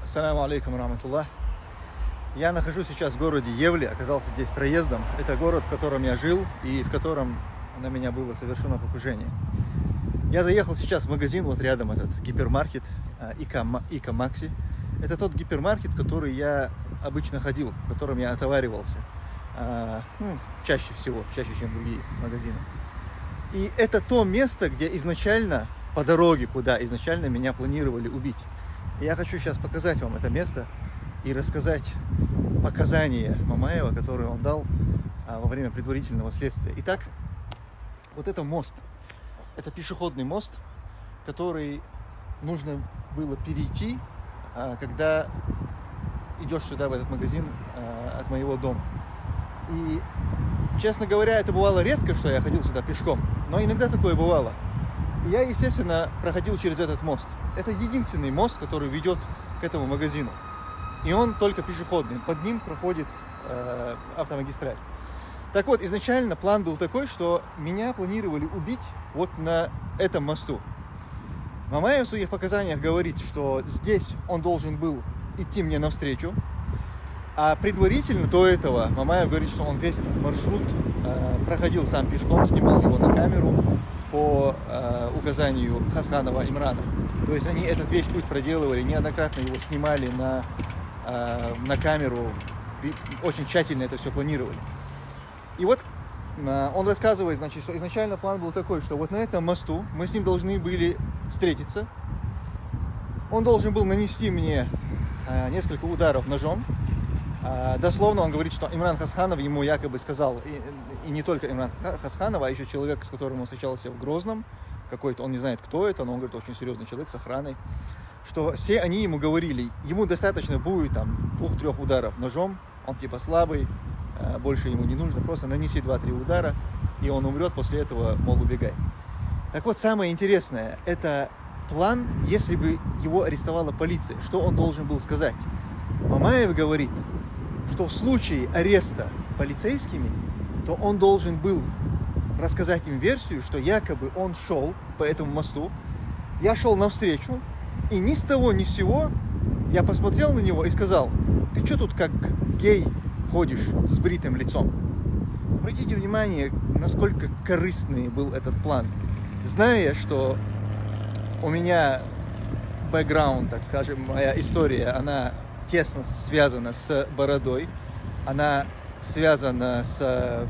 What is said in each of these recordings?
Ассаламу алейкум раматуллах. Я нахожусь сейчас в городе Евле, оказался здесь проездом. Это город, в котором я жил и в котором на меня было совершено покушение. Я заехал сейчас в магазин, вот рядом этот гипермаркет Ика Макси. Это тот гипермаркет, в который я обычно ходил, в котором я отоваривался. Чаще всего, чаще, чем другие магазины. И это то место, где изначально, по дороге, куда изначально меня планировали убить. И я хочу сейчас показать вам это место и рассказать показания Мамаева, которые он дал во время предварительного следствия. Итак, вот это мост. Это пешеходный мост, который нужно было перейти, когда идешь сюда, в этот магазин, от моего дома. И, честно говоря, это бывало редко, что я ходил сюда пешком, но иногда такое бывало. И я, естественно, проходил через этот мост. Это единственный мост, который ведет к этому магазину. И он только пешеходный. Под ним проходит автомагистраль. Так вот, изначально план был такой, что меня планировали убить вот на этом мосту. Мамаев в своих показаниях говорит, что здесь он должен был идти мне навстречу. А предварительно до этого Мамаев говорит, что он весь этот маршрут проходил сам пешком, снимал его на камеру по указанию Хасханова Имрана. То есть они этот весь путь проделывали, неоднократно его снимали на камеру, очень тщательно это все планировали. И вот он рассказывает, значит, что изначально план был такой, что вот на этом мосту мы с ним должны были встретиться. Он должен был нанести мне несколько ударов ножом. Дословно он говорит, что Имран Хасханов ему якобы сказал, и не только Имран Хасханов, а еще человек, с которым он встречался в Грозном, какой-то, он не знает, кто это, но он говорит, очень серьезный человек с охраной, что все они ему говорили, ему достаточно будет там 2-3 ударов ножом, он типа слабый, больше ему не нужно, просто нанеси 2-3 удара, и он умрет, после этого, мол, убегай. Так вот, самое интересное, это план, если бы его арестовала полиция, что он должен был сказать. Мамаев говорит, что в случае ареста полицейскими, то он должен был рассказать им версию, что якобы он шел по этому мосту, я шел навстречу, и ни с того ни с сего я посмотрел на него и сказал, ты что тут как гей ходишь с бритым лицом? Обратите внимание, насколько корыстный был этот план. Зная, что у меня бэкграунд, так скажем, моя история, она тесно связана с бородой, она связана с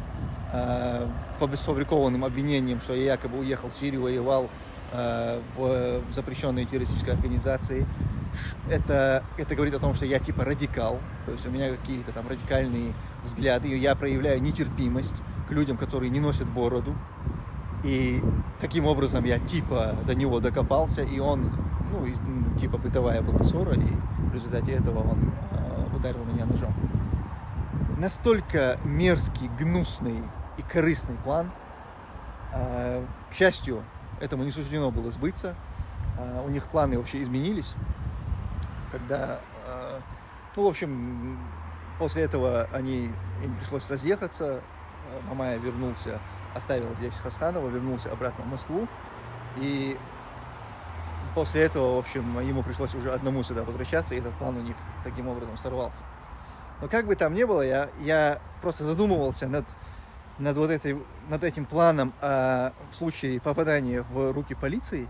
сфабрикованным обвинением, что я якобы уехал в Сирию, воевал в запрещенной террористической организации. Это говорит о том, что я типа радикал, то есть у меня какие-то там радикальные взгляды, и я проявляю нетерпимость к людям, которые не носят бороду. И таким образом я типа до него докопался, и он, типа бытовая была ссора, и в результате этого он ударил меня ножом. Настолько мерзкий, гнусный и корыстный план. К счастью, этому не суждено было сбыться. У них планы вообще изменились. Когда, после этого им пришлось разъехаться. Мамаев вернулся, оставил здесь Хасханова, вернулся обратно в Москву. И после этого, ему пришлось уже одному сюда возвращаться, и этот план у них таким образом сорвался. Но как бы там ни было, я просто задумывался над этим планом в случае попадания в руки полиции.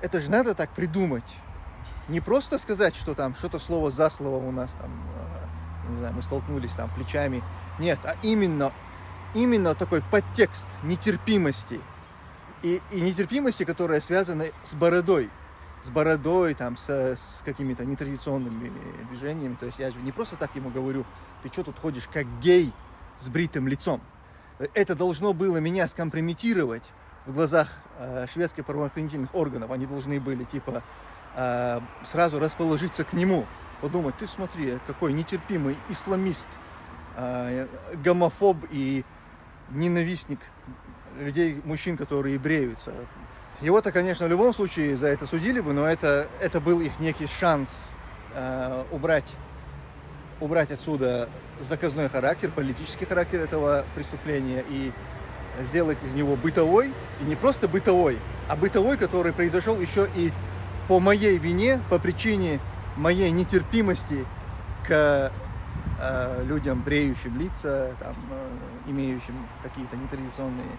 Это же надо так придумать. Не просто сказать, что там что-то слово за словом у нас там, не знаю, мы столкнулись там плечами. Нет, а именно такой подтекст нетерпимости. И нетерпимости, которая связана с бородой. С бородой, там, с какими-то нетрадиционными движениями. То есть я же не просто так ему говорю, ты что тут ходишь как гей с бритым лицом. Это должно было меня скомпрометировать в глазах шведских правоохранительных органов. Они должны были, типа, сразу расположиться к нему. Подумать, ты смотри, какой нетерпимый исламист, гомофоб и ненавистник людей, мужчин, которые бреются. Его-то, конечно, в любом случае за это судили бы, но это был их некий шанс убрать отсюда заказной характер, политический характер этого преступления и сделать из него бытовой, и не просто бытовой, а бытовой, который произошел еще и по моей вине, по причине моей нетерпимости к людям, бреющим лица, там, имеющим какие-то нетрадиционные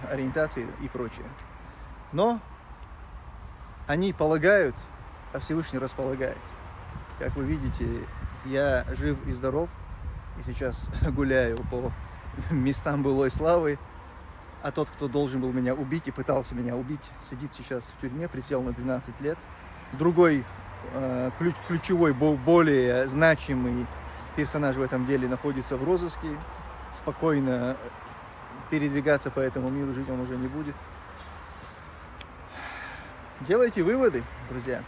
ориентации и прочее. Но они полагают, а Всевышний располагает. Как вы видите, я жив и здоров, и сейчас гуляю по местам былой славы, а тот, кто должен был меня убить и пытался меня убить, сидит сейчас в тюрьме, присел на 12 лет. Другой ключевой, более значимый персонаж в этом деле находится в розыске, спокойно передвигаться по этому миру жить он уже не будет. Делайте выводы, друзья.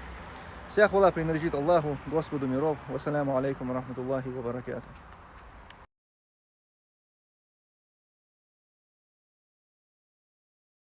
Вся хвала принадлежит Аллаху, Господу миров. Вассаляму алейкум ва рахматуллахи ва баракатух.